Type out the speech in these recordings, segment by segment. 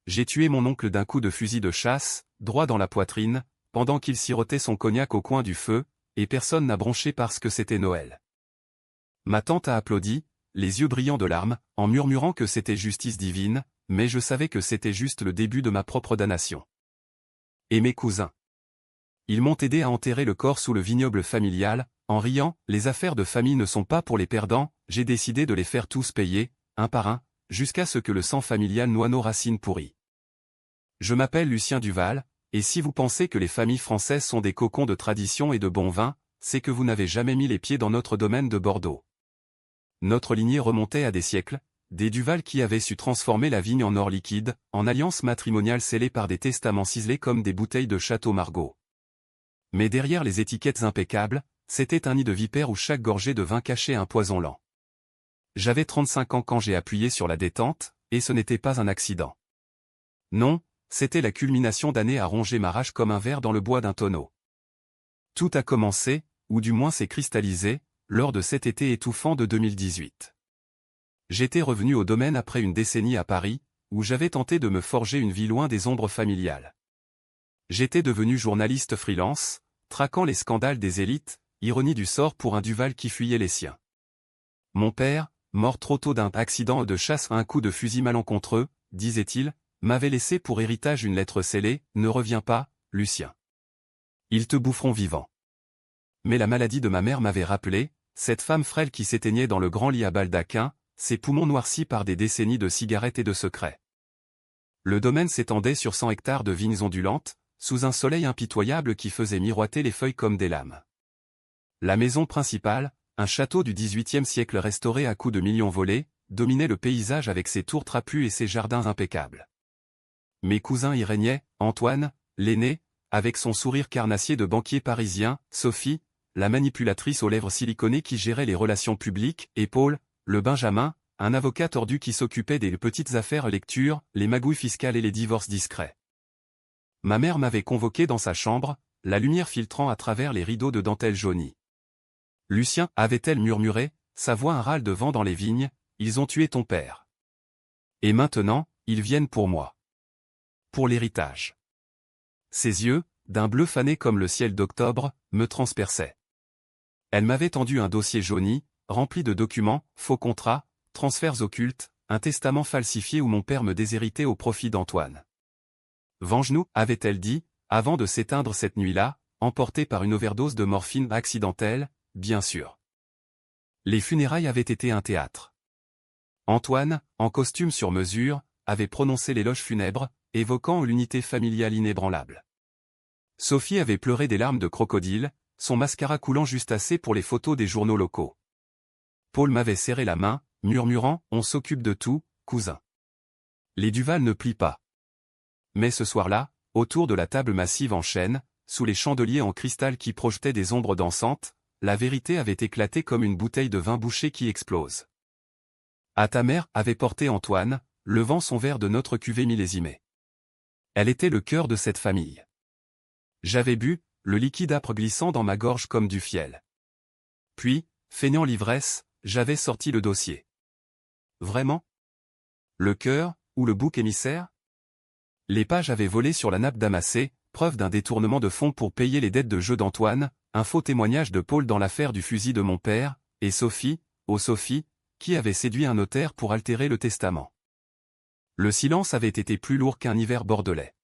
j'ai tué mon oncle d'un coup de fusil de chasse, droit dans la poitrine, pendant qu'il sirotait son cognac au coin du feu, et personne n'a bronché parce que c'était Noël. Ma tante a applaudi, les yeux brillants de larmes, en murmurant que c'était justice divine, mais je savais que c'était juste le début de ma propre damnation. Et mes cousins. Ils m'ont aidé à enterrer le corps sous le vignoble familial, en riant, les affaires de famille ne sont pas pour les perdants, j'ai décidé de les faire tous payer, un par un, jusqu'à ce que le sang familial noie nos racines pourries. Je m'appelle Lucien Duval, et si vous pensez que les familles françaises sont des cocons de tradition et de bon vin, c'est que vous n'avez jamais mis les pieds dans notre domaine de Bordeaux. Notre lignée remontait à des siècles, des Duval qui avaient su transformer la vigne en or liquide, en alliances matrimoniales scellées par des testaments ciselés comme des bouteilles de Château Margaux. Mais derrière les étiquettes impeccables, c'était un nid de vipères où chaque gorgée de vin cachait un poison lent. J'avais 35 ans quand j'ai appuyé sur la détente, et ce n'était pas un accident. Non, c'était la culmination d'années à ronger ma rage comme un ver dans le bois d'un tonneau. Tout a commencé, ou du moins s'est cristallisé, lors de cet été étouffant de 2018. J'étais revenu au domaine après une décennie à Paris, où j'avais tenté de me forger une vie loin des ombres familiales. J'étais devenu journaliste freelance, traquant les scandales des élites, ironie du sort pour un Duval qui fuyait les siens. Mon père, mort trop tôt d'un accident de chasse à un coup de fusil malencontreux, disait-il, m'avait laissé pour héritage une lettre scellée, ne reviens pas, Lucien. Ils te boufferont vivant. Mais la maladie de ma mère m'avait rappelé, cette femme frêle qui s'éteignait dans le grand lit à baldaquin, ses poumons noircis par des décennies de cigarettes et de secrets. Le domaine s'étendait sur 100 hectares de vignes ondulantes, sous un soleil impitoyable qui faisait miroiter les feuilles comme des lames. La maison principale, un château du XVIIIe siècle restauré à coups de millions volés, dominait le paysage avec ses tours trapues et ses jardins impeccables. Mes cousins y régnaient, Antoine, l'aîné, avec son sourire carnassier de banquier parisien, Sophie, la manipulatrice aux lèvres siliconées qui gérait les relations publiques, et Paul, le Benjamin, un avocat tordu qui s'occupait des petites affaires lecture, les magouilles fiscales et les divorces discrets. Ma mère m'avait convoqué dans sa chambre, la lumière filtrant à travers les rideaux de dentelle jaunie. Lucien, avait-elle murmuré, sa voix un râle de vent dans les vignes, ils ont tué ton père. Et maintenant, ils viennent pour moi. Pour l'héritage. Ses yeux, d'un bleu fané comme le ciel d'octobre, me transperçaient. Elle m'avait tendu un dossier jauni, rempli de documents, faux contrats, transferts occultes, un testament falsifié où mon père me déshéritait au profit d'Antoine. Venge-nous, avait-elle dit, avant de s'éteindre cette nuit-là, emportée par une overdose de morphine accidentelle, bien sûr. Les funérailles avaient été un théâtre. Antoine, en costume sur mesure, avait prononcé l'éloge funèbre, évoquant l'unité familiale inébranlable. Sophie avait pleuré des larmes de crocodile, son mascara coulant juste assez pour les photos des journaux locaux. Paul m'avait serré la main, murmurant « On s'occupe de tout, cousin. » Les Duval ne plient pas. Mais ce soir-là, autour de la table massive en chêne, sous les chandeliers en cristal qui projetaient des ombres dansantes, la vérité avait éclaté comme une bouteille de vin bouché qui explose. À ta mère, avait porté Antoine, levant son verre de notre cuvée millésimée. Elle était le cœur de cette famille. J'avais bu, le liquide âpre glissant dans ma gorge comme du fiel. Puis, feignant l'ivresse, j'avais sorti le dossier. Vraiment? Le cœur, ou le bouc émissaire? Les pages avaient volé sur la nappe damassée, preuve d'un détournement de fonds pour payer les dettes de jeu d'Antoine, un faux témoignage de Paul dans l'affaire du fusil de mon père, et Sophie, oh Sophie, qui avait séduit un notaire pour altérer le testament. Le silence avait été plus lourd qu'un hiver bordelais.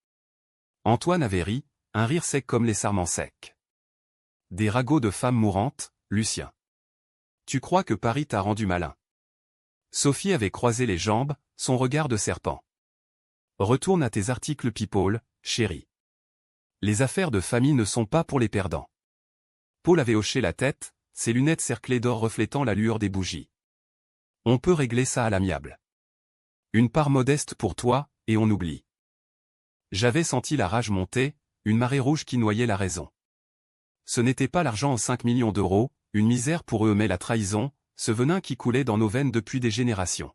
Antoine avait ri, un rire sec comme les sarments secs. Des ragots de femmes mourantes, Lucien. Tu crois que Paris t'a rendu malin? Sophie avait croisé les jambes, son regard de serpent. Retourne à tes articles people, chérie. Les affaires de famille ne sont pas pour les perdants. Paul avait hoché la tête, ses lunettes cerclées d'or reflétant la lueur des bougies. On peut régler ça à l'amiable. Une part modeste pour toi, et on oublie. J'avais senti la rage monter, une marée rouge qui noyait la raison. Ce n'était pas l'argent en 5 millions d'euros, une misère pour eux mais la trahison, ce venin qui coulait dans nos veines depuis des générations.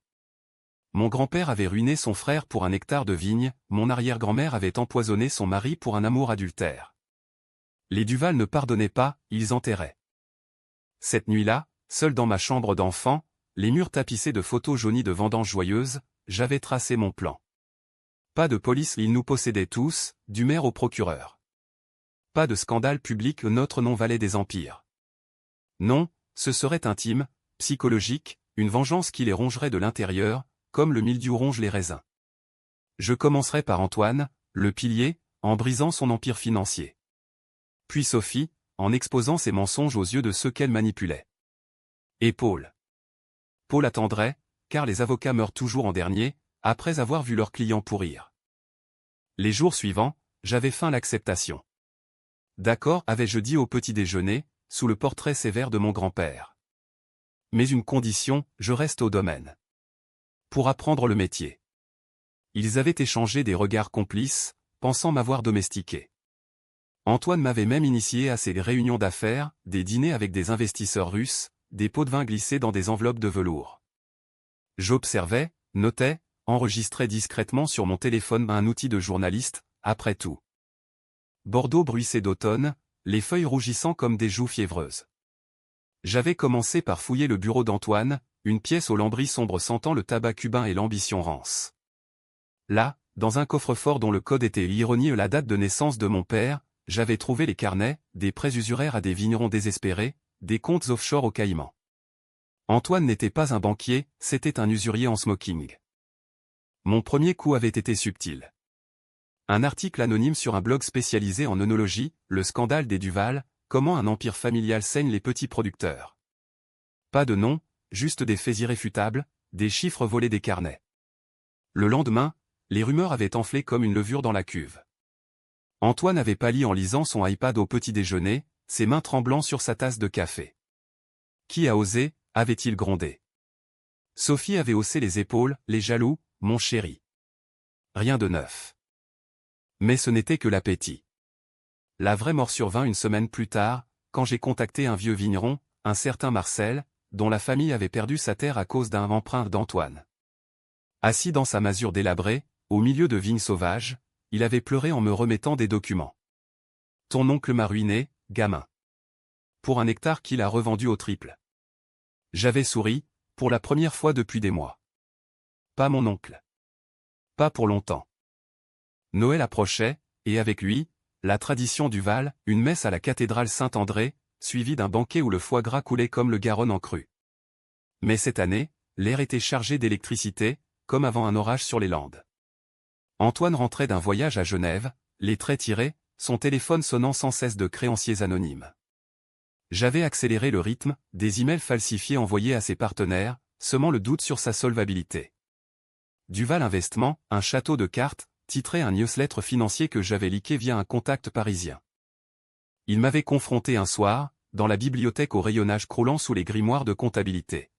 Mon grand-père avait ruiné son frère pour un hectare de vigne, mon arrière-grand-mère avait empoisonné son mari pour un amour adultère. Les Duval ne pardonnaient pas, ils enterraient. Cette nuit-là, seul dans ma chambre d'enfant, les murs tapissés de photos jaunies de vendanges joyeuses, j'avais tracé mon plan. Pas de police, ils nous possédaient tous, du maire au procureur. Pas de scandale public, notre nom valait des empires. Non, ce serait intime, psychologique, une vengeance qui les rongerait de l'intérieur, comme le mildiou ronge les raisins. Je commencerai par Antoine, le pilier, en brisant son empire financier. Puis Sophie, en exposant ses mensonges aux yeux de ceux qu'elle manipulait. Et Paul. Paul attendrait, car les avocats meurent toujours en dernier, après avoir vu leurs clients pourrir. Les jours suivants, j'avais feint l'acceptation. D'accord, avais-je dit au petit déjeuner, sous le portrait sévère de mon grand-père. Mais une condition, je reste au domaine. Pour apprendre le métier. Ils avaient échangé des regards complices, pensant m'avoir domestiqué. Antoine m'avait même initié à ces réunions d'affaires, des dîners avec des investisseurs russes, des pots de vin glissés dans des enveloppes de velours. J'observais, notais, enregistrais discrètement sur mon téléphone un outil de journaliste, après tout. Bordeaux bruissait d'automne, les feuilles rougissant comme des joues fiévreuses. J'avais commencé par fouiller le bureau d'Antoine, une pièce aux lambris sombres sentant le tabac cubain et l'ambition rance. Là, dans un coffre-fort dont le code était l'ironie et la date de naissance de mon père, j'avais trouvé les carnets, des prêts usuraires à des vignerons désespérés, des comptes offshore aux Caïmans. Antoine n'était pas un banquier, c'était un usurier en smoking. Mon premier coup avait été subtil. Un article anonyme sur un blog spécialisé en œnologie, le scandale des Duval, comment un empire familial saigne les petits producteurs. Pas de nom, juste des faits irréfutables, des chiffres volés des carnets. Le lendemain, les rumeurs avaient enflé comme une levure dans la cuve. Antoine avait pâli en lisant son iPad au petit déjeuner, ses mains tremblant sur sa tasse de café. Qui a osé, avait-il grondé. Sophie avait haussé les épaules, les jaloux, mon chéri. Rien de neuf. Mais ce n'était que l'appétit. La vraie morsure vint une semaine plus tard, quand j'ai contacté un vieux vigneron, un certain Marcel, dont la famille avait perdu sa terre à cause d'un emprunt d'Antoine. Assis dans sa masure délabrée, au milieu de vignes sauvages, il avait pleuré en me remettant des documents. Ton oncle m'a ruiné, gamin. Pour un hectare qu'il a revendu au triple. J'avais souri, pour la première fois depuis des mois. Pas mon oncle. Pas pour longtemps. Noël approchait, et avec lui, la tradition du Val, une messe à la cathédrale Saint-André, suivie d'un banquet où le foie gras coulait comme le Garonne en crue. Mais cette année, l'air était chargé d'électricité, comme avant un orage sur les Landes. Antoine rentrait d'un voyage à Genève, les traits tirés, son téléphone sonnant sans cesse de créanciers anonymes. J'avais accéléré le rythme, des emails falsifiés envoyés à ses partenaires, semant le doute sur sa solvabilité. Duval Investissement, un château de cartes, titrait un newsletter financier que j'avais leaké via un contact parisien. Il m'avait confronté un soir, dans la bibliothèque au rayonnage croulant sous les grimoires de comptabilité.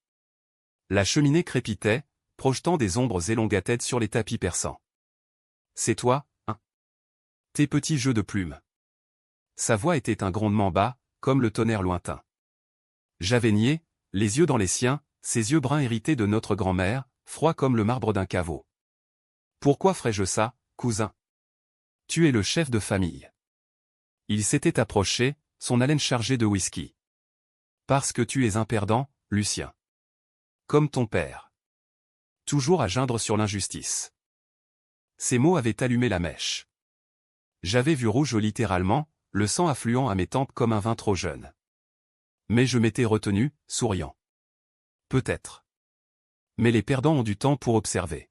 La cheminée crépitait, projetant des ombres élongatèdes sur les tapis persans. C'est toi, hein? Tes petits jeux de plumes. Sa voix était un grondement bas, comme le tonnerre lointain. J'avais nié, les yeux dans les siens, ses yeux bruns hérités de notre grand-mère, froids comme le marbre d'un caveau. Pourquoi ferais-je ça, cousin? Tu es le chef de famille. Il s'était approché, son haleine chargée de whisky. Parce que tu es un perdant, Lucien. Comme ton père. Toujours à geindre sur l'injustice. Ces mots avaient allumé la mèche. J'avais vu rouge littéralement, le sang affluant à mes tempes comme un vin trop jeune. Mais je m'étais retenu, souriant. Peut-être. Mais les perdants ont du temps pour observer.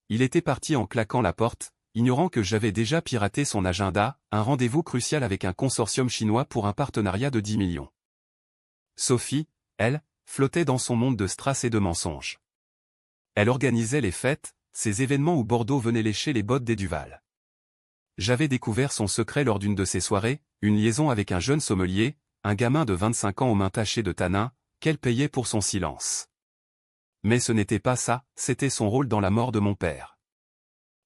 Il était parti en claquant la porte, ignorant que j'avais déjà piraté son agenda, un rendez-vous crucial avec un consortium chinois pour un partenariat de 10 millions. Sophie, elle, flottait dans son monde de strass et de mensonges. Elle organisait les fêtes, ces événements où Bordeaux venait lécher les bottes des Duval. J'avais découvert son secret lors d'une de ces soirées, une liaison avec un jeune sommelier, un gamin de 25 ans aux mains tachées de tanin, qu'elle payait pour son silence. Mais ce n'était pas ça, c'était son rôle dans la mort de mon père.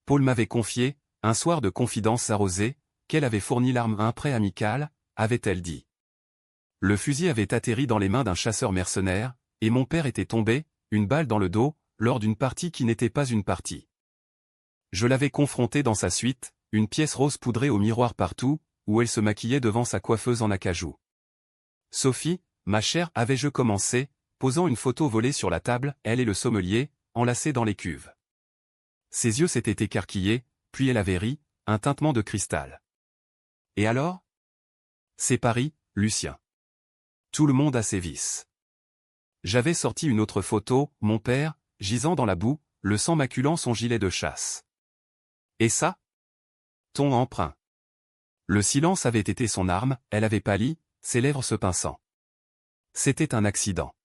Paul m'avait confié, un soir de confidence arrosée, qu'elle avait fourni l'arme à un prêt amical, avait-elle dit. Le fusil avait atterri dans les mains d'un chasseur mercenaire, et mon père était tombé, une balle dans le dos, lors d'une partie qui n'était pas une partie. Je l'avais confrontée dans sa suite, une pièce rose poudrée au miroir partout, où elle se maquillait devant sa coiffeuse en acajou. Sophie, ma chère, avais-je commencé, posant une photo volée sur la table, elle et le sommelier, enlacés dans les cuves. Ses yeux s'étaient écarquillés, puis elle avait ri, un tintement de cristal. Et alors? C'est Paris, Lucien. Tout le monde a ses vices. J'avais sorti une autre photo, mon père, gisant dans la boue, le sang maculant son gilet de chasse. Et ça? Ton emprunt. Le silence avait été son arme, elle avait pâli, ses lèvres se pinçant. C'était un accident.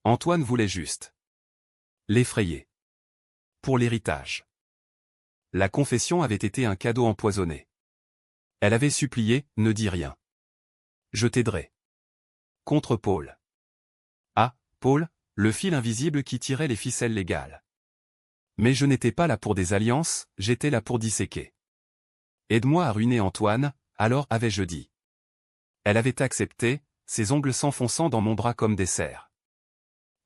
Antoine voulait juste l'effrayer. Pour l'héritage. La confession avait été un cadeau empoisonné. Elle avait supplié, ne dis rien. Je t'aiderai. Contre Paul. Ah, Paul, le fil invisible qui tirait les ficelles légales. Mais je n'étais pas là pour des alliances, j'étais là pour disséquer. Aide-moi à ruiner Antoine, alors avais-je dit. Elle avait accepté, ses ongles s'enfonçant dans mon bras comme des serres.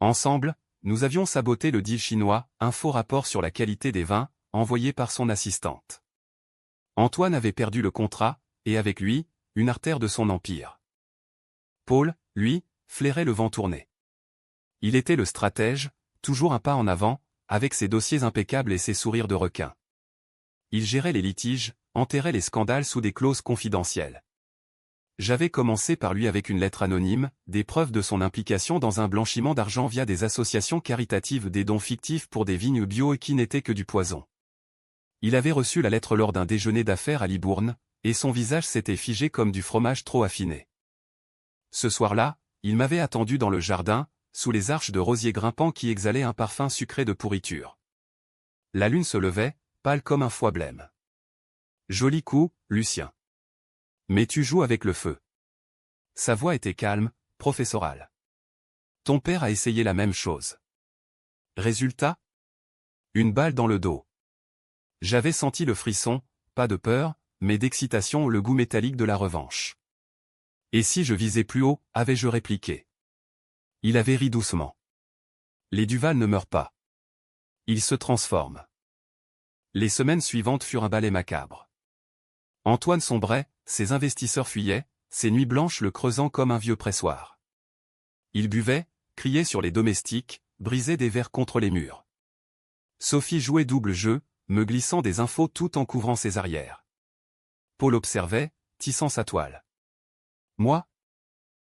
Ensemble, nous avions saboté le deal chinois, un faux rapport sur la qualité des vins, envoyé par son assistante. Antoine avait perdu le contrat, et avec lui, une artère de son empire. Paul, lui, flairait le vent tourné. Il était le stratège, toujours un pas en avant, avec ses dossiers impeccables et ses sourires de requin. Il gérait les litiges, enterrait les scandales sous des clauses confidentielles. J'avais commencé par lui avec une lettre anonyme, des preuves de son implication dans un blanchiment d'argent via des associations caritatives, des dons fictifs pour des vignes bio et qui n'étaient que du poison. Il avait reçu la lettre lors d'un déjeuner d'affaires à Libourne, et son visage s'était figé comme du fromage trop affiné. Ce soir-là, il m'avait attendu dans le jardin, sous les arches de rosiers grimpants qui exhalaient un parfum sucré de pourriture. La lune se levait, pâle comme un foie blême. Joli coup, Lucien. Mais tu joues avec le feu. Sa voix était calme, professorale. Ton père a essayé la même chose. Résultat? Une balle dans le dos. J'avais senti le frisson, pas de peur, mais d'excitation, le goût métallique de la revanche. Et si je visais plus haut, avais-je répliqué. Il avait ri doucement. Les Duval ne meurent pas. Ils se transforment. Les semaines suivantes furent un ballet macabre. Antoine sombrait, ses investisseurs fuyaient, ses nuits blanches le creusant comme un vieux pressoir. Il buvait, criait sur les domestiques, brisait des verres contre les murs. Sophie jouait double jeu, me glissant des infos tout en couvrant ses arrières. Paul observait, tissant sa toile. Moi?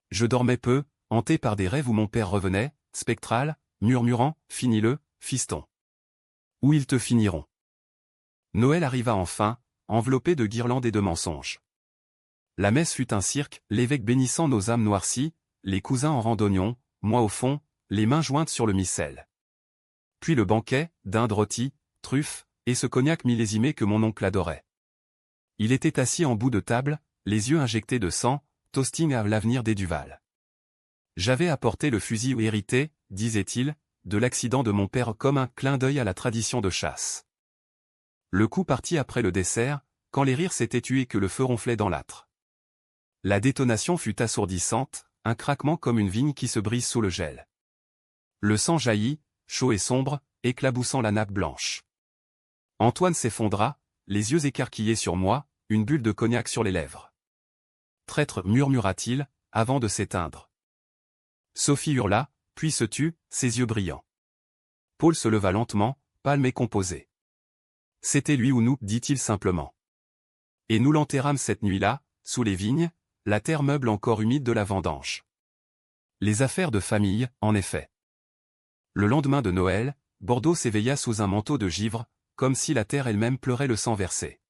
Je dormais peu, hanté par des rêves où mon père revenait, spectral, murmurant, finis-le, fiston. Où ils te finiront. Noël arriva enfin, enveloppé de guirlandes et de mensonges. La messe fut un cirque, l'évêque bénissant nos âmes noircies, les cousins en randonnion, moi au fond, les mains jointes sur le missel. Puis le banquet, dinde rôtie, truffes, et ce cognac millésimé que mon oncle adorait. Il était assis en bout de table, les yeux injectés de sang, toasting à l'avenir des Duval. J'avais apporté le fusil hérité, disait-il, de l'accident de mon père comme un clin d'œil à la tradition de chasse. Le coup partit après le dessert, quand les rires s'étaient tués et que le feu ronflait dans l'âtre. La détonation fut assourdissante, un craquement comme une vigne qui se brise sous le gel. Le sang jaillit, chaud et sombre, éclaboussant la nappe blanche. Antoine s'effondra, les yeux écarquillés sur moi, une bulle de cognac sur les lèvres. Traître, murmura-t-il, avant de s'éteindre. Sophie hurla, puis se tut, ses yeux brillants. Paul se leva lentement, pâle et composé. C'était lui ou nous, dit-il simplement. Et nous l'enterrâmes cette nuit-là, sous les vignes, la terre meuble encore humide de la vendange. Les affaires de famille, en effet. Le lendemain de Noël, Bordeaux s'éveilla sous un manteau de givre, comme si la terre elle-même pleurait le sang versé.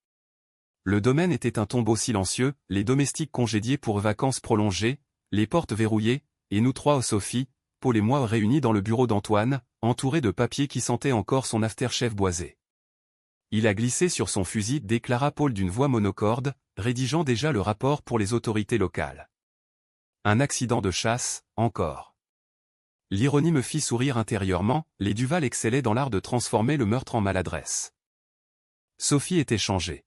Le domaine était un tombeau silencieux, les domestiques congédiés pour vacances prolongées, les portes verrouillées, et nous trois, Sophie, Paul et moi réunis dans le bureau d'Antoine, entourés de papiers qui sentaient encore son aftershave boisé. Il a glissé sur son fusil, déclara Paul d'une voix monocorde, rédigeant déjà le rapport pour les autorités locales. Un accident de chasse, encore. L'ironie me fit sourire intérieurement, les Duval excellaient dans l'art de transformer le meurtre en maladresse. Sophie était changée.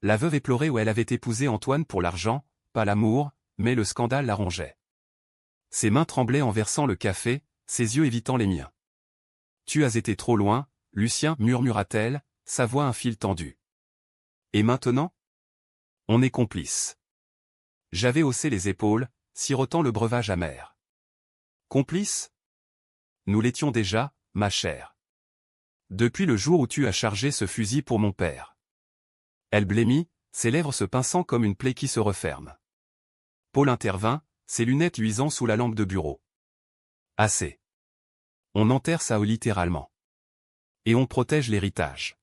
La veuve éplorée où elle avait épousé Antoine pour l'argent, pas l'amour, mais le scandale la rongeait. Ses mains tremblaient en versant le café, ses yeux évitant les miens. « Tu as été trop loin, Lucien, murmura-t-elle, sa voix un fil tendu. Et maintenant? On est complices. J'avais haussé les épaules, sirotant le breuvage amer. Complices? Nous l'étions déjà, ma chère. Depuis le jour où tu as chargé ce fusil pour mon père. Elle blêmit, ses lèvres se pinçant comme une plaie qui se referme. Paul intervint, ses lunettes luisant sous la lampe de bureau. Assez. On enterre Sao littéralement. Et on protège l'héritage.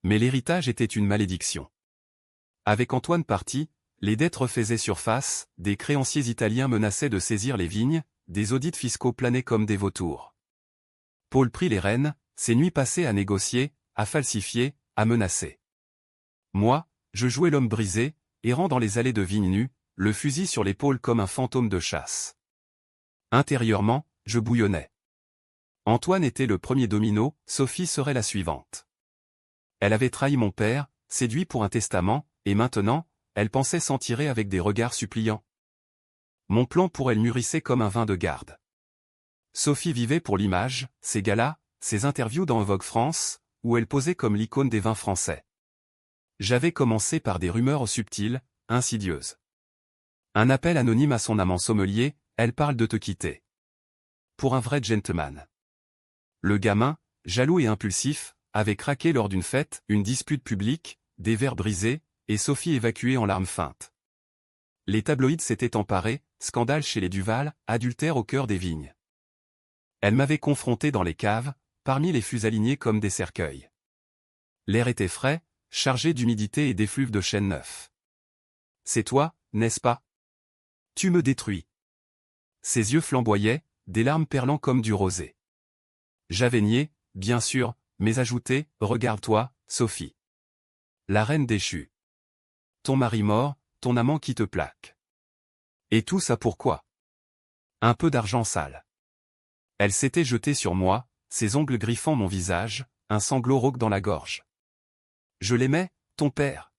Mais l'héritage était une malédiction. Avec Antoine parti, les dettes refaisaient surface, des créanciers italiens menaçaient de saisir les vignes, des audits fiscaux planaient comme des vautours. Paul prit les rênes, ses nuits passées à négocier, à falsifier, à menacer. Moi, je jouais l'homme brisé, errant dans les allées de vignes nues, le fusil sur l'épaule comme un fantôme de chasse. Intérieurement, je bouillonnais. Antoine était le premier domino, Sophie serait la suivante. Elle avait trahi mon père, séduit pour un testament, et maintenant, elle pensait s'en tirer avec des regards suppliants. Mon plan pour elle mûrissait comme un vin de garde. Sophie vivait pour l'image, ses galas, ses interviews dans Vogue France, où elle posait comme l'icône des vins français. J'avais commencé par des rumeurs subtiles, insidieuses. Un appel anonyme à son amant sommelier, elle parle de te quitter. Pour un vrai gentleman. Le gamin, jaloux et impulsif, avait craqué lors d'une fête, une dispute publique, des verres brisés, et Sophie évacuée en larmes feintes. Les tabloïds s'étaient emparés, scandale chez les Duval, adultère au cœur des vignes. Elle m'avait confronté dans les caves, parmi les fûts alignés comme des cercueils. L'air était frais, chargé d'humidité et d'effluves de chêne neuf. C'est toi, n'est-ce pas? Tu me détruis. Ses yeux flamboyaient, des larmes perlant comme du rosé. J'avais nié, bien sûr, mais ajouté, regarde-toi, Sophie. La reine déchue. Ton mari mort, ton amant qui te plaque. Et tout ça pourquoi? Un peu d'argent sale. Elle s'était jetée sur moi, ses ongles griffant mon visage, un sanglot rauque dans la gorge. Je l'aimais, ton père.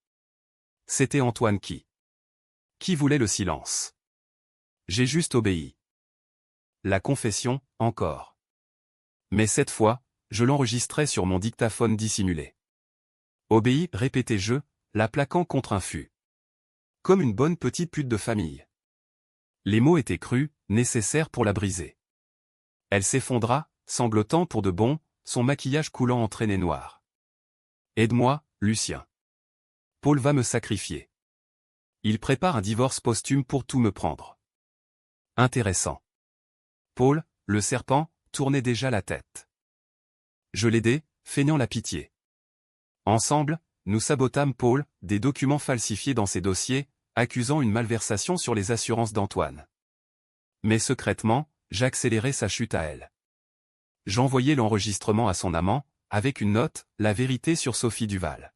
C'était Antoine qui voulait le silence. J'ai juste obéi. La confession, encore. Mais cette fois, je l'enregistrais sur mon dictaphone dissimulé. Obéi, répétais-je, la plaquant contre un fût. Comme une bonne petite pute de famille. Les mots étaient crus, nécessaires pour la briser. Elle s'effondra, sanglotant pour de bon, son maquillage coulant en traînées noires. Aide-moi, Lucien. Paul va me sacrifier. Il prépare un divorce posthume pour tout me prendre. Intéressant. Paul, le serpent, tournait déjà la tête. Je l'aidai, feignant la pitié. Ensemble, nous sabotâmes Paul, des documents falsifiés dans ses dossiers, accusant une malversation sur les assurances d'Antoine. Mais secrètement, j'accélérais sa chute à elle. J'envoyais l'enregistrement à son amant, avec une note, la vérité sur Sophie Duval.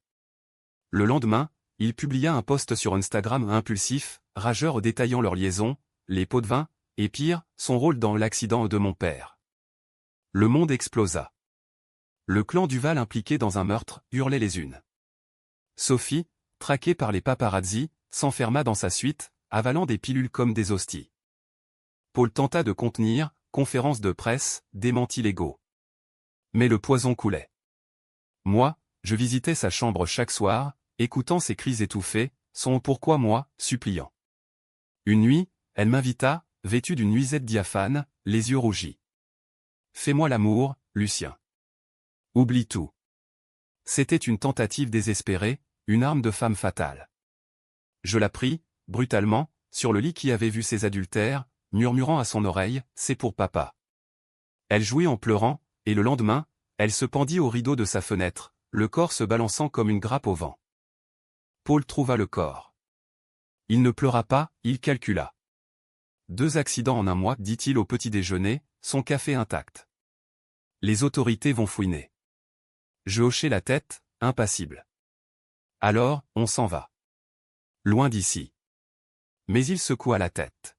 Le lendemain, il publia un post sur Instagram impulsif, rageur détaillant leur liaison, les pots de vin, et pire, son rôle dans l'accident de mon père. Le monde explosa. Le clan Duval impliqué dans un meurtre, hurlait les unes. Sophie, traquée par les paparazzi, s'enferma dans sa suite, avalant des pilules comme des hosties. Paul tenta de contenir, conférence de presse, démentis légaux. Mais le poison coulait. Moi, je visitais sa chambre chaque soir, écoutant ses cris étouffés, son pourquoi moi, suppliant. Une nuit, elle m'invita, vêtue d'une nuisette diaphane, les yeux rougis. Fais-moi l'amour, Lucien. Oublie tout. C'était une tentative désespérée, une arme de femme fatale. Je la pris, brutalement, sur le lit qui avait vu ses adultères, murmurant à son oreille, c'est pour papa. Elle jouit en pleurant, et le lendemain, elle se pendit au rideau de sa fenêtre, le corps se balançant comme une grappe au vent. Paul trouva le corps. Il ne pleura pas, il calcula. 2 accidents en un mois, dit-il au petit déjeuner, son café intact. Les autorités vont fouiner. Je hochai la tête, impassible. Alors, on s'en va. Loin d'ici. Mais il secoua la tête.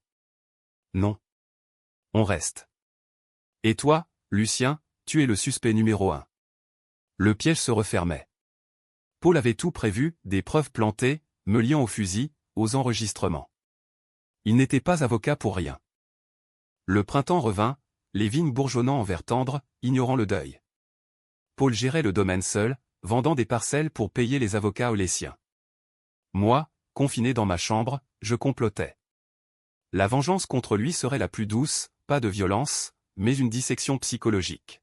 Non. On reste. Et toi, Lucien, tu es le suspect numéro 1. Le piège se refermait. Paul avait tout prévu, des preuves plantées, me liant au fusil, aux enregistrements. Il n'était pas avocat pour rien. Le printemps revint, les vignes bourgeonnant en vert tendre, ignorant le deuil. Paul gérait le domaine seul, vendant des parcelles pour payer les avocats ou les siens. Moi, confiné dans ma chambre, je complotais. La vengeance contre lui serait la plus douce, pas de violence, mais une dissection psychologique.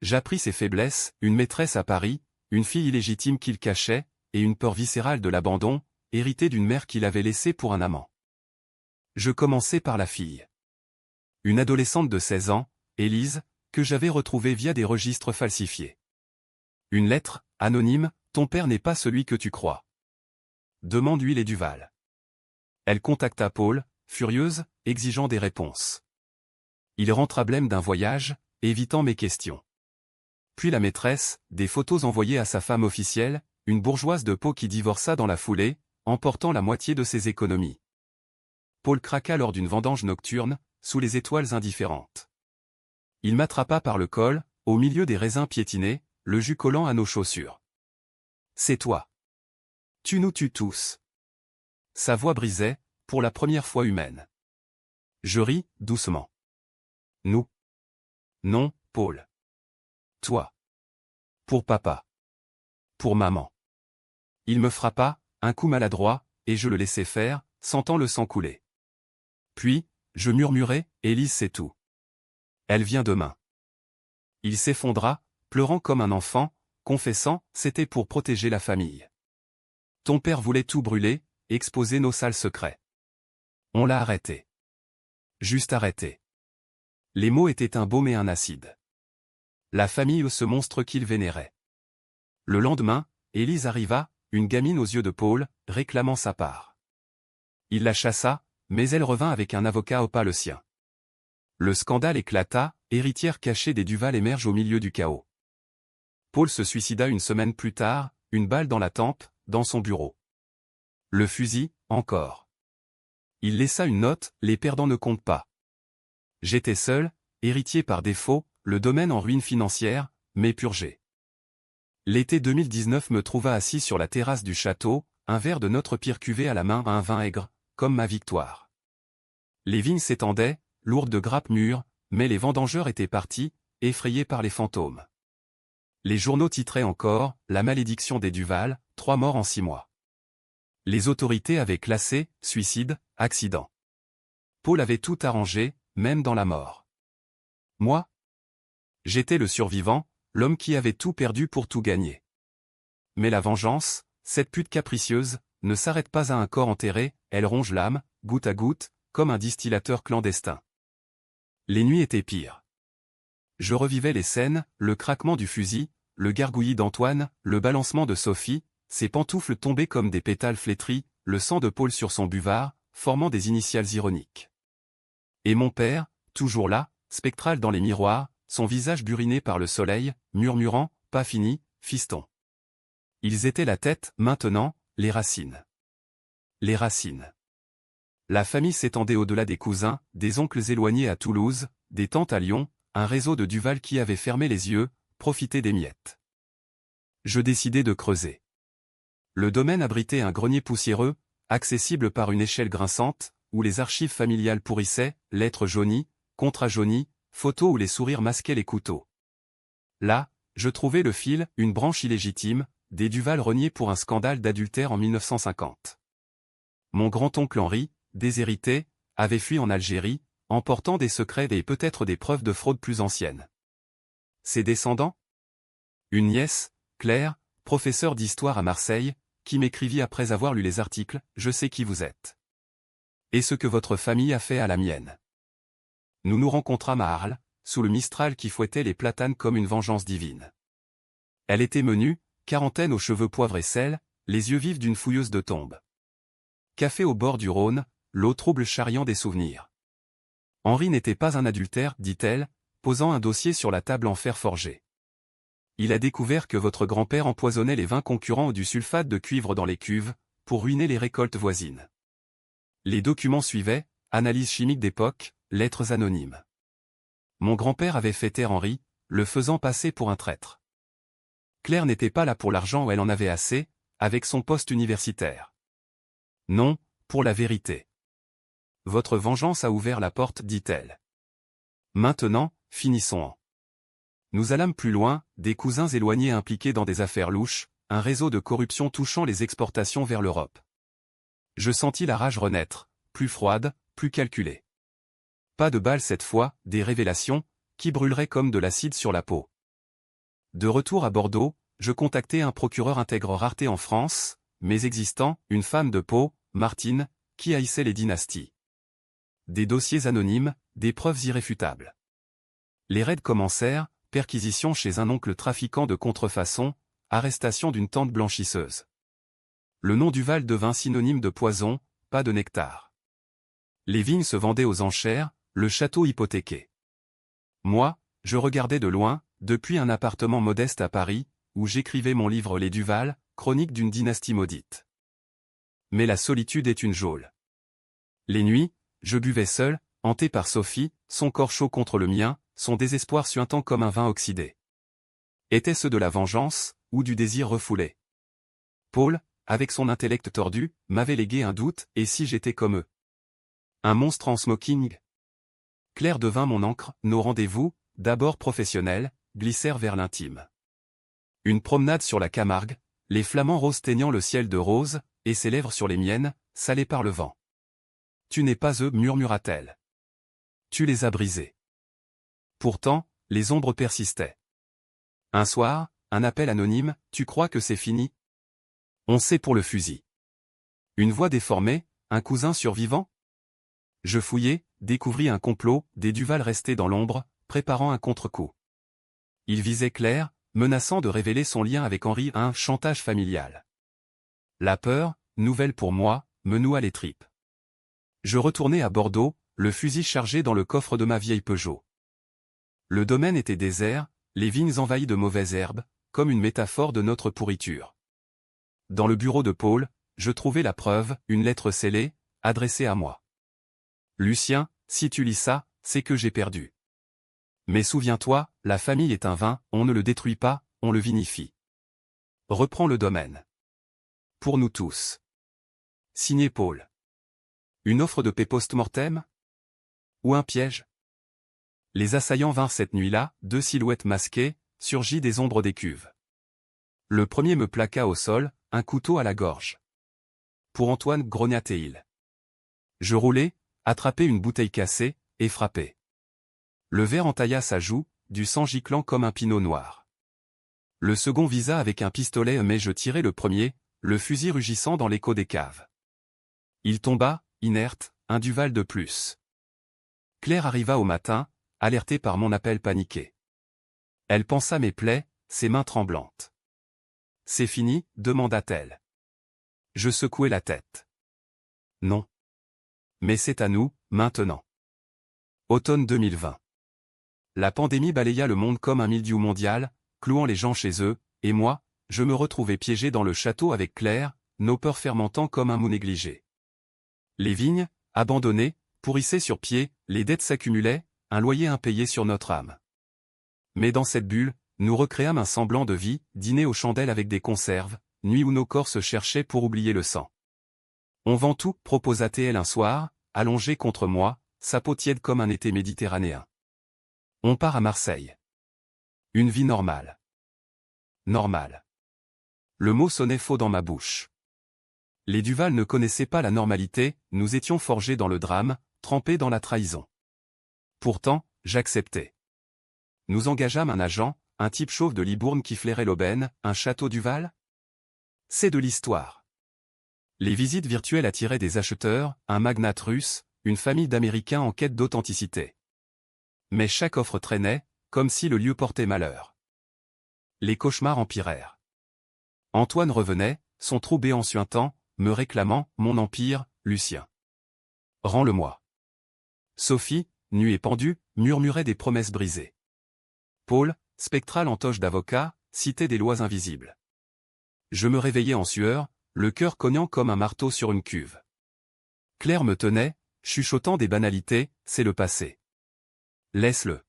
J'appris ses faiblesses, une maîtresse à Paris, une fille illégitime qu'il cachait, et une peur viscérale de l'abandon, héritée d'une mère qu'il avait laissée pour un amant. Je commençai par la fille. Une adolescente de 16 ans, Élise, que j'avais retrouvée via des registres falsifiés. Une lettre, anonyme, ton père n'est pas celui que tu crois. Demande-lui les Duval. Elle contacta Paul, furieuse, exigeant des réponses. Il rentra blême d'un voyage, évitant mes questions. Puis la maîtresse, des photos envoyées à sa femme officielle, une bourgeoise de Pau qui divorça dans la foulée, emportant la moitié de ses économies. Paul craqua lors d'une vendange nocturne, sous les étoiles indifférentes. Il m'attrapa par le col, au milieu des raisins piétinés, le jus collant à nos chaussures. C'est toi. Tu nous tues tous. Sa voix brisait, pour la première fois humaine. Je ris, doucement. Nous. Non, Paul. Toi. Pour papa. Pour maman. Il me frappa, un coup maladroit, et je le laissai faire, sentant le sang couler. Puis, je murmurai, Élise c'est tout. Elle vient demain. Il s'effondra, pleurant comme un enfant, confessant, c'était pour protéger la famille. Ton père voulait tout brûler, exposer nos sales secrets. On l'a arrêté. Juste arrêté. Les mots étaient un baume et un acide. La famille ce monstre qu'il vénérait. Le lendemain, Élise arriva, une gamine aux yeux de Paul, réclamant sa part. Il la chassa, mais elle revint avec un avocat au pas le sien. Le scandale éclata, héritière cachée des Duval émerge au milieu du chaos. Paul se suicida une semaine plus tard, une balle dans la tempe, dans son bureau. Le fusil, encore. Il laissa une note, les perdants ne comptent pas. J'étais seul, héritier par défaut, le domaine en ruine financière, mais purgé. L'été 2019 me trouva assis sur la terrasse du château, un verre de notre pire cuvée à la main, un vin aigre, comme ma victoire. Les vignes s'étendaient, lourdes de grappes mûres, mais les vendangeurs étaient partis, effrayés par les fantômes. Les journaux titraient encore, la malédiction des Duval, 3 morts en 6 mois. Les autorités avaient classé, suicide, accident. Paul avait tout arrangé, même dans la mort. Moi? J'étais le survivant, l'homme qui avait tout perdu pour tout gagner. Mais la vengeance, cette pute capricieuse, ne s'arrête pas à un corps enterré, elle ronge l'âme, goutte à goutte, comme un distillateur clandestin. Les nuits étaient pires. Je revivais les scènes, le craquement du fusil, le gargouillis d'Antoine, le balancement de Sophie, ses pantoufles tombées comme des pétales flétris, le sang de Paul sur son buvard, formant des initiales ironiques. Et mon père, toujours là, spectral dans les miroirs, son visage buriné par le soleil, murmurant, pas fini, fiston. Ils étaient la tête, maintenant, les racines. Les racines. La famille s'étendait au-delà des cousins, des oncles éloignés à Toulouse, des tantes à Lyon, un réseau de Duval qui avait fermé les yeux, profité des miettes. Je décidai de creuser. Le domaine abritait un grenier poussiéreux, accessible par une échelle grinçante, où les archives familiales pourrissaient, lettres jaunies, contrats jaunis, photos où les sourires masquaient les couteaux. Là, je trouvai le fil, une branche illégitime, des Duval reniés pour un scandale d'adultère en 1950. Mon grand-oncle Henri, déshérité, avait fui en Algérie, emportant des secrets et peut-être des preuves de fraude plus anciennes. Ses descendants? Une nièce, Claire, professeure d'histoire à Marseille, qui m'écrivit après avoir lu les articles, je sais qui vous êtes. Et ce que votre famille a fait à la mienne. Nous nous rencontrâmes à Arles, sous le Mistral qui fouettait les platanes comme une vengeance divine. Elle était menue, quarantaine aux cheveux poivre et sel, les yeux vifs d'une fouilleuse de tombe. Café au bord du Rhône, l'eau trouble charriant des souvenirs. Henri n'était pas un adultère, dit-elle, posant un dossier sur la table en fer forgé. Il a découvert que votre grand-père empoisonnait les vins concurrents du sulfate de cuivre dans les cuves, pour ruiner les récoltes voisines. Les documents suivaient, analyse chimique d'époque, lettres anonymes. Mon grand-père avait fait taire Henri, le faisant passer pour un traître. Claire n'était pas là pour l'argent, elle en avait assez, avec son poste universitaire. Non, pour la vérité. Votre vengeance a ouvert la porte, dit-elle. Maintenant, finissons-en. Nous allâmes plus loin, des cousins éloignés impliqués dans des affaires louches, un réseau de corruption touchant les exportations vers l'Europe. Je sentis la rage renaître, plus froide, plus calculée. Pas de balles cette fois, des révélations, qui brûleraient comme de l'acide sur la peau. De retour à Bordeaux, je contactai un procureur intègre rareté en France, mais existant, une femme de Pau, Martine, qui haïssait les dynasties. Des dossiers anonymes, des preuves irréfutables. Les raids commencèrent, perquisition chez un oncle trafiquant de contrefaçon, arrestation d'une tante blanchisseuse. Le nom Duval devint synonyme de poison, pas de nectar. Les vignes se vendaient aux enchères, le château hypothéqué. Moi, je regardais de loin, depuis un appartement modeste à Paris, où j'écrivais mon livre Les Duval, chronique d'une dynastie maudite. Mais la solitude est une geôle. Les nuits, je buvais seul, hanté par Sophie, son corps chaud contre le mien, son désespoir suintant comme un vin oxydé. Était-ce de la vengeance, ou du désir refoulé? Paul, avec son intellect tordu, m'avait légué un doute, et si j'étais comme eux? Un monstre en smoking? Claire devint mon encre, nos rendez-vous, d'abord professionnels, glissèrent vers l'intime. Une promenade sur la Camargue, les flamants roses teignant le ciel de rose, et ses lèvres sur les miennes, salées par le vent. Tu n'es pas eux, murmura-t-elle. Tu les as brisés. Pourtant, les ombres persistaient. Un soir, un appel anonyme, tu crois que c'est fini? On sait pour le fusil. Une voix déformée, un cousin survivant? Je fouillai, découvris un complot, des Duval restés dans l'ombre, préparant un contre-coup. Il visait Claire, menaçant de révéler son lien avec Henri, un chantage familial. La peur, nouvelle pour moi, me noua les tripes. Je retournai à Bordeaux, le fusil chargé dans le coffre de ma vieille Peugeot. Le domaine était désert, les vignes envahies de mauvaises herbes, comme une métaphore de notre pourriture. Dans le bureau de Paul, je trouvai la preuve, une lettre scellée, adressée à moi. Lucien, si tu lis ça, c'est que j'ai perdu. Mais souviens-toi, la famille est un vin, on ne le détruit pas, on le vinifie. Reprends le domaine. Pour nous tous. Signé Paul. Une offre de paix post-mortem? Ou un piège? Les assaillants vinrent cette nuit-là, deux silhouettes masquées, surgies des ombres des cuves. Le premier me plaqua au sol, un couteau à la gorge. Pour Antoine, grognatait-il. Je roulai, attrapai une bouteille cassée, et frappai. Le verre entailla sa joue, du sang giclant comme un pinot noir. Le second visa avec un pistolet mais je tirai le premier, le fusil rugissant dans l'écho des caves. Il tomba, inerte, un Duval de plus. Claire arriva au matin, alertée par mon appel paniqué. Elle pansa mes plaies, ses mains tremblantes. « C'est fini » demanda-t-elle. Je secouai la tête. Non. Mais c'est à nous, maintenant. Automne 2020. La pandémie balaya le monde comme un mildiou mondial, clouant les gens chez eux, et moi, je me retrouvais piégé dans le château avec Claire, nos peurs fermentant comme un mou négligé. Les vignes, abandonnées, pourrissaient sur pied, les dettes s'accumulaient, un loyer impayé sur notre âme. Mais dans cette bulle, nous recréâmes un semblant de vie, dîner aux chandelles avec des conserves, nuit où nos corps se cherchaient pour oublier le sang. On vend tout, proposa-t-elle un soir, allongée contre moi, sa peau tiède comme un été méditerranéen. On part à Marseille. Une vie normale. Normale. Le mot sonnait faux dans ma bouche. Les Duval ne connaissaient pas la normalité, nous étions forgés dans le drame, trempés dans la trahison. Pourtant, j'acceptais. Nous engageâmes un agent, un type chauve de Libourne qui flairait l'aubaine, un château Duval? C'est de l'histoire. Les visites virtuelles attiraient des acheteurs, un magnate russe, une famille d'Américains en quête d'authenticité. Mais chaque offre traînait, comme si le lieu portait malheur. Les cauchemars empirèrent. Antoine revenait, son trou béant suintant, me réclamant, mon empire, Lucien. Rends-le-moi. Sophie, nue et pendue, murmurait des promesses brisées. Paul, spectral en toge d'avocat, citait des lois invisibles. Je me réveillais en sueur, le cœur cognant comme un marteau sur une cuve. Claire me tenait, chuchotant des banalités, c'est le passé. Laisse-le.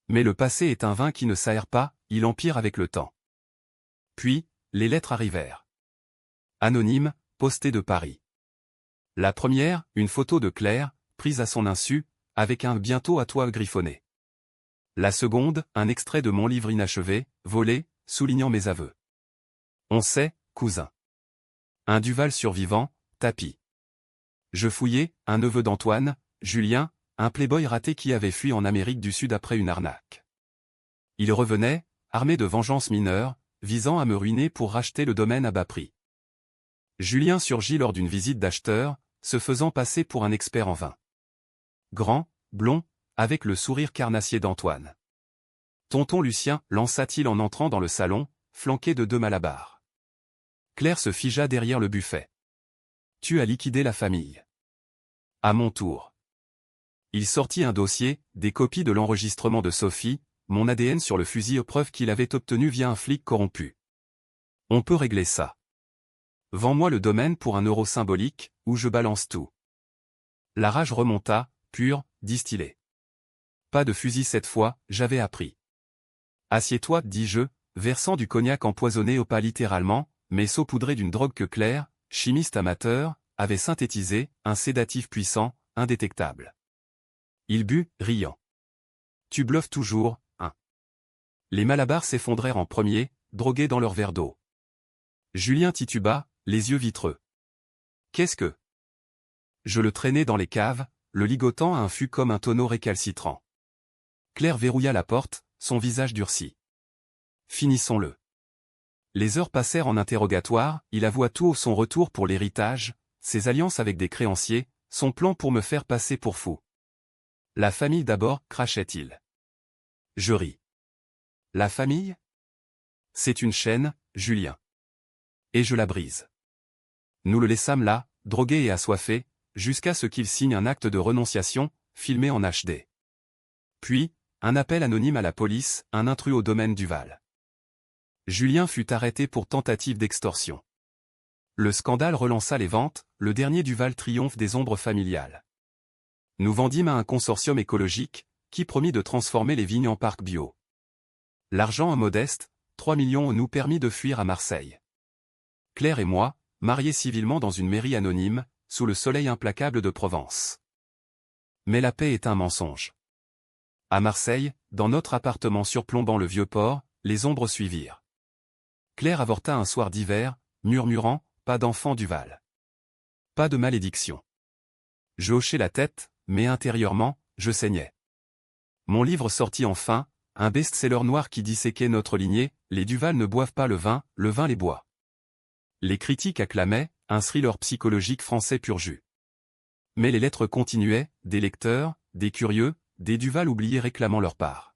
Mais le passé est un vin qui ne s'aère pas, il empire avec le temps. Puis, les lettres arrivèrent. Anonyme, postée de Paris. La première, une photo de Claire, prise à son insu, avec un « bientôt à toi » griffonné. La seconde, un extrait de mon livre inachevé, volé, soulignant mes aveux. On sait, cousin. Un Duval survivant, tapis. Je fouillai, un neveu d'Antoine, Julien, un playboy raté qui avait fui en Amérique du Sud après une arnaque. Il revenait, armé de vengeance mineure, visant à me ruiner pour racheter le domaine à bas prix. Julien surgit lors d'une visite d'acheteur, se faisant passer pour un expert en vin. Grand, blond, avec le sourire carnassier d'Antoine. Tonton Lucien, lança-t-il en entrant dans le salon, flanqué de 2 malabars. Claire se figea derrière le buffet. Tu as liquidé la famille. À mon tour. Il sortit un dossier, des copies de l'enregistrement de Sophie, mon ADN sur le fusil, preuve qu'il avait obtenu via un flic corrompu. On peut régler ça. Vends-moi le domaine pour €1 symbolique, ou je balance tout. La rage remonta, pure, distillée. Pas de fusil cette fois, j'avais appris. Assieds-toi, dis-je, versant du cognac empoisonné au pas littéralement, mais saupoudré d'une drogue que Claire, chimiste amateur, avait synthétisé, un sédatif puissant, indétectable. Il but, riant. Tu bluffes toujours, hein. Les malabars s'effondrèrent en premier, drogués dans leur verre d'eau. Julien tituba, les yeux vitreux. Qu'est-ce que... Je le traînai dans les caves, le ligotant à un fût comme un tonneau récalcitrant. Claire verrouilla la porte, son visage durci. Finissons-le. Les heures passèrent en interrogatoire, il avoua tout son retour pour l'héritage, ses alliances avec des créanciers, son plan pour me faire passer pour fou. La famille d'abord, crachait-il. Je ris. La famille? C'est une chaîne, Julien. Et je la brise. Nous le laissâmes là, drogué et assoiffé, jusqu'à ce qu'il signe un acte de renonciation, filmé en HD. Puis, un appel anonyme à la police, un intrus au domaine Duval. Julien fut arrêté pour tentative d'extorsion. Le scandale relança les ventes, le dernier Duval triomphe des ombres familiales. Nous vendîmes à un consortium écologique, qui promit de transformer les vignes en parc bio. L'argent modeste, 3 millions nous permit de fuir à Marseille. Claire et moi, mariés civilement dans une mairie anonyme, sous le soleil implacable de Provence. Mais la paix est un mensonge. À Marseille, dans notre appartement surplombant le vieux port, les ombres suivirent. Claire avorta un soir d'hiver, murmurant, pas d'enfant Duval. Pas de malédiction. Je hochai la tête, mais intérieurement, je saignais. Mon livre sortit enfin, un best-seller noir qui disséquait notre lignée, les Duval ne boivent pas le vin les boit. Les critiques acclamaient, un thriller psychologique français pur jus. Mais les lettres continuaient, des lecteurs, des curieux, des Duval oubliés réclamant leur part.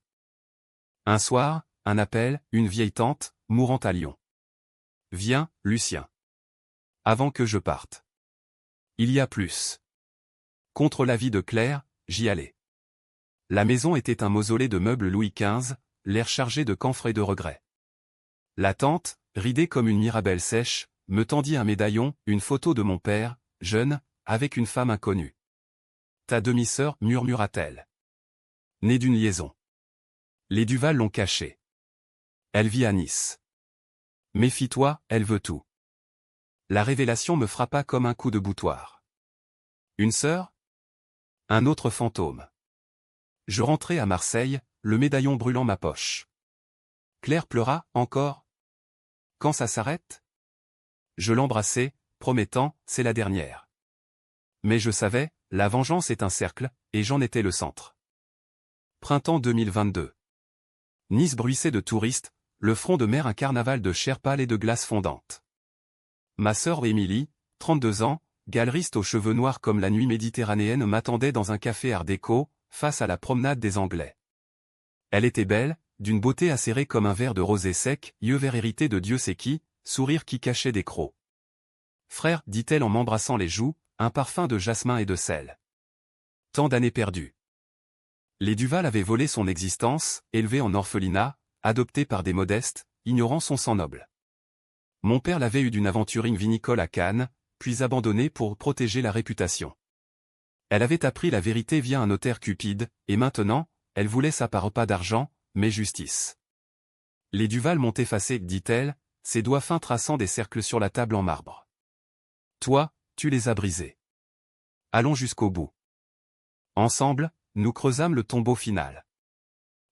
Un soir, un appel, une vieille tante, mourant à Lyon. Viens, Lucien. Avant que je parte. Il y a plus. Contre l'avis de Claire, j'y allais. La maison était un mausolée de meubles Louis XV, l'air chargé de camphre et de regrets. La tante, ridée comme une mirabelle sèche, me tendit un médaillon, une photo de mon père, jeune, avec une femme inconnue. Ta demi-sœur, murmura-t-elle. Née d'une liaison. Les Duval l'ont cachée. Elle vit à Nice. Méfie-toi, elle veut tout. La révélation me frappa comme un coup de boutoir. Une sœur? Un autre fantôme. Je rentrai à Marseille, le médaillon brûlant ma poche. Claire pleura, encore? Quand ça s'arrête? Je l'embrassai, promettant, c'est la dernière. Mais je savais, la vengeance est un cercle, et j'en étais le centre. Printemps 2022. Nice bruissait de touristes, le front de mer un carnaval de chair pâle et de glace fondante. Ma sœur Émilie, 32 ans, galeriste aux cheveux noirs comme la nuit méditerranéenne, m'attendait dans un café art déco, face à la promenade des Anglais. Elle était belle, d'une beauté acérée comme un verre de rosé sec, yeux verts hérités de Dieu sait qui, sourire qui cachait des crocs. Frère, dit-elle en m'embrassant les joues, un parfum de jasmin et de sel. Tant d'années perdues. Les Duval avaient volé son existence, élevé en orphelinat, adopté par des modestes, ignorant son sang noble. Mon père l'avait eu d'une aventurine vinicole à Cannes, puis abandonné pour protéger la réputation. Elle avait appris la vérité via un notaire cupide, et maintenant, elle voulait sa part pas d'argent, mais justice. Les Duval m'ont effacé, dit-elle, ses doigts fins traçant des cercles sur la table en marbre. Toi, tu les as brisés. Allons jusqu'au bout. Ensemble, nous creusâmes le tombeau final.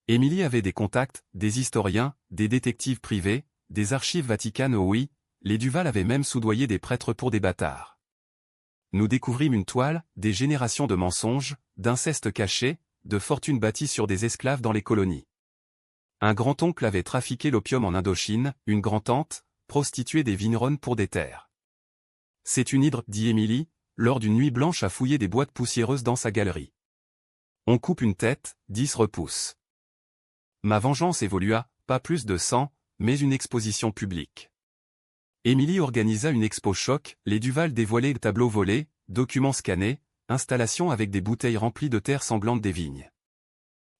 Émilie avait des contacts, des historiens, des détectives privés, des archives vaticanes, oh oui, les Duval avaient même soudoyé des prêtres pour des bâtards. Nous découvrîmes une toile, des générations de mensonges, d'inceste caché, de fortunes bâties sur des esclaves dans les colonies. Un grand-oncle avait trafiqué l'opium en Indochine, une grand-tante, prostituée des vignerons pour des terres. C'est une hydre, dit Émilie, lors d'une nuit blanche à fouiller des boîtes poussiéreuses dans sa galerie. On coupe une tête, 10 repoussent. Ma vengeance évolua, pas plus de 100, mais une exposition publique. Émilie organisa une expo choc, les Duval dévoilés, tableaux volés, documents scannés, installations avec des bouteilles remplies de terre sanglante des vignes.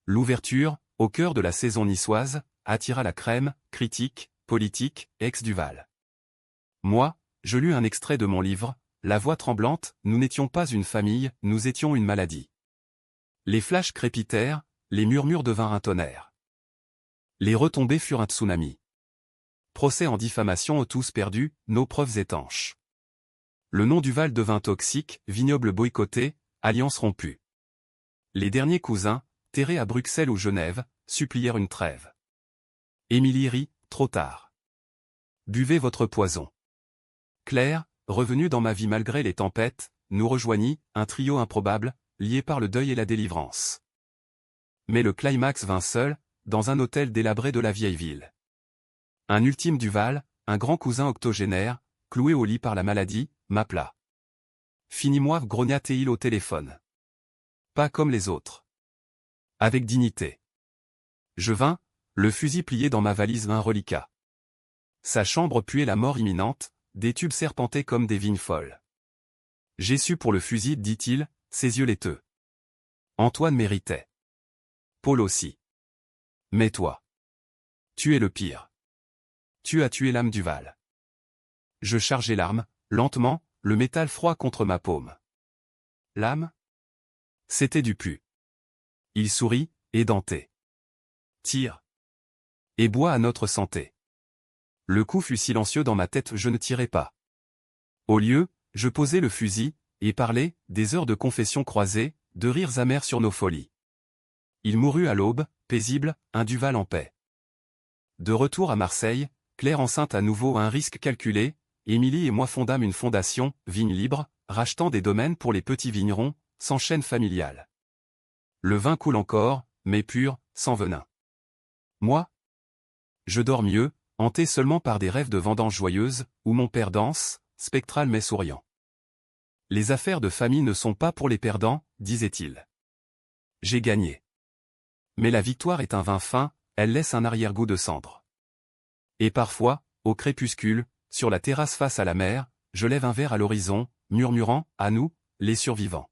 L'ouverture, au cœur de la saison niçoise, attira la crème, critique, politique, ex-Duval. Moi, je lus un extrait de mon livre, la voix tremblante, nous n'étions pas une famille, nous étions une maladie. Les flashs crépitèrent, les murmures devinrent un tonnerre. Les retombées furent un tsunami. Procès en diffamation aux tous perdus, nos preuves étanches. Le nom Duval devint toxique, vignoble boycotté, alliance rompue. Les derniers cousins, terrés à Bruxelles ou Genève, supplièrent une trêve. Émilie rit, trop tard. Buvez votre poison. Claire, revenue dans ma vie malgré les tempêtes, nous rejoignit, un trio improbable, lié par le deuil et la délivrance. Mais le climax vint seul, dans un hôtel délabré de la vieille ville. Un ultime Duval, un grand cousin octogénaire, cloué au lit par la maladie, m'appela. Finis-moi, grogna-t-il au téléphone. Pas comme les autres. Avec dignité. Je vins, le fusil plié dans ma valise, un reliquat. Sa chambre puait la mort imminente, des tubes serpentaient comme des vignes folles. J'ai su pour le fusil, dit-il, ses yeux laiteux. Antoine méritait. Paul aussi. Mais toi. Tu es le pire. Tu as tué l'âme Duval. Je chargeai l'arme, lentement, le métal froid contre ma paume. L'âme? C'était du pu. Il sourit, édenté. Tire. Et bois à notre santé. Le coup fut silencieux dans ma tête, je ne tirai pas. Au lieu, je posai le fusil, et parlais, des heures de confession croisées, de rires amers sur nos folies. Il mourut à l'aube, paisible, un Duval en paix. De retour à Marseille, Claire enceinte à nouveau un risque calculé, Émilie et moi fondâmes une fondation, Vigne Libre, rachetant des domaines pour les petits vignerons, sans chaîne familiale. Le vin coule encore, mais pur, sans venin. Moi? Je dors mieux, hanté seulement par des rêves de vendanges joyeuses, où mon père danse, spectral mais souriant. Les affaires de famille ne sont pas pour les perdants, disait-il. J'ai gagné. Mais la victoire est un vin fin, elle laisse un arrière-goût de cendre. Et parfois, au crépuscule, sur la terrasse face à la mer, je lève un verre à l'horizon, murmurant, à nous, les survivants.